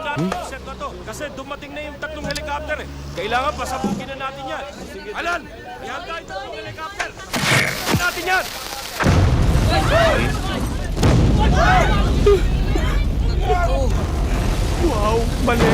natin yung set na to. Kasi dumating na yung tatlong helicopter eh. Kailangan pasabugin na natin yan. Alan! Ihanda yung tatlong helicopter! Natin yan! Wow, mali.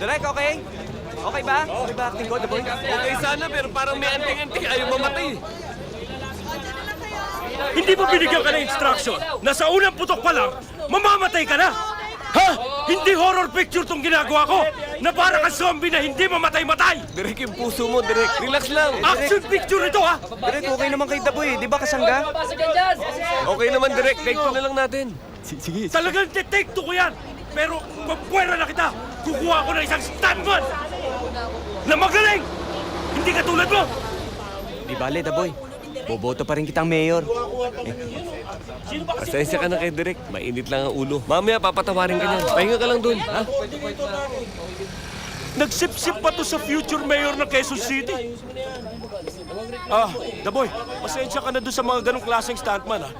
Direk, okay? Okay ba? Okay ba acting ko, The Boy? Okay sana pero parang may anting-anting ayaw mamatay. Hindi mo binigyan ka ng instruction na sa unang putok pa lang, mamamatay ka na? Ha? Hindi horror picture tong ginagawa ko na para kang zombie na hindi mamatay-matay! Direk, yung puso mo, Direk. Relax lang. Action picture ito ha! Direk, okay naman kay The Boy, di ba kasangga? Okay naman direct, take two na lang natin. Sige. Talagang take two ko yan! Pero magpuwera na kita, kukuha ko ng isang stuntman na magaling! Hindi katulad mo! Di bale, The Boy. Boboto pa rin kitang mayor. Pasensya ka na kay Direk. Mainit lang ang ulo. Mamaya papatawarin ka niyan. Pahinga ka lang dun, ha? Nagsip-sip pa to sa future mayor ng Quezon City. The Boy, pasensya ka na doon sa mga ganong klaseng stuntman, ha?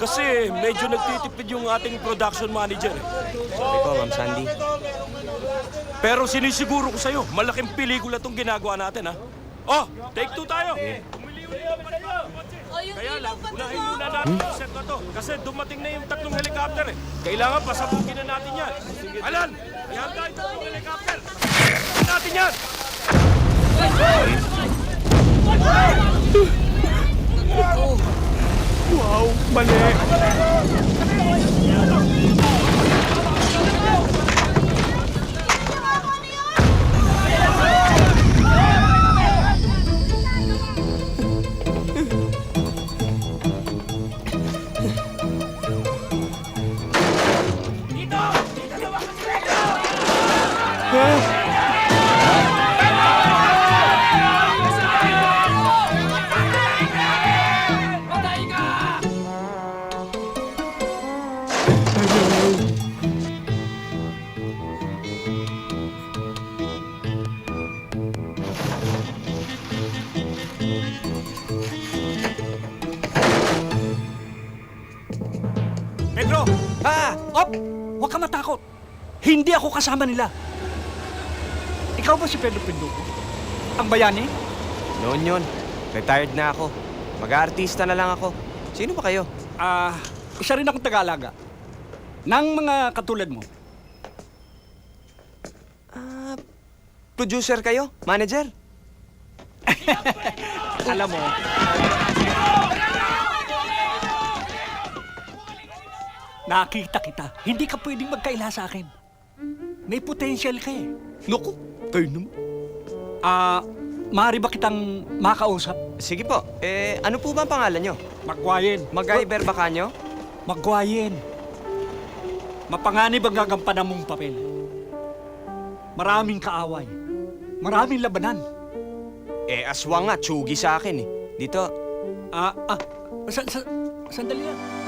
Kasi medyo nagtitipid yung ating production manager, eh. Sabi ko, Ma'am Sandy. Pero sinisiguro ko sa'yo, malaking pelikula tong ginagawa natin, ha? Oh, take two tayo! Kaya lang, unahin muna natin yung set na to. Kasi dumating na yung tatlong helicopter, eh. Kailangan pasabugin na natin yan. Alan, ihanda yung tatlong helicopter! Natin yan! Wow, mali. Pedro! Op! Huwag ka matakot. Hindi ako kasama nila. Ikaw ba si Pedro Pinduco? Ang bayani? Noon yun. Retired na ako. Mag-aartista na lang ako. Sino ba kayo? Isa rin akong tagalaga. Nang mga katulad mo. Producer kayo? Manager? Alam mo, nakita kita. Hindi ka pwedeng magkaila sa akin. May potential ka eh. Naku, kayo naman. Maaari ba kitang makausap? Sige po. Ano po ba ang pangalan nyo? Magwayen. Mag-Iber ba kanyo? Magwayen. Mapanganib ang gagampanan mong papel. Maraming kaaway. Maraming labanan. Aswang nga, tsugi sa akin eh. Dito. Sandali lang.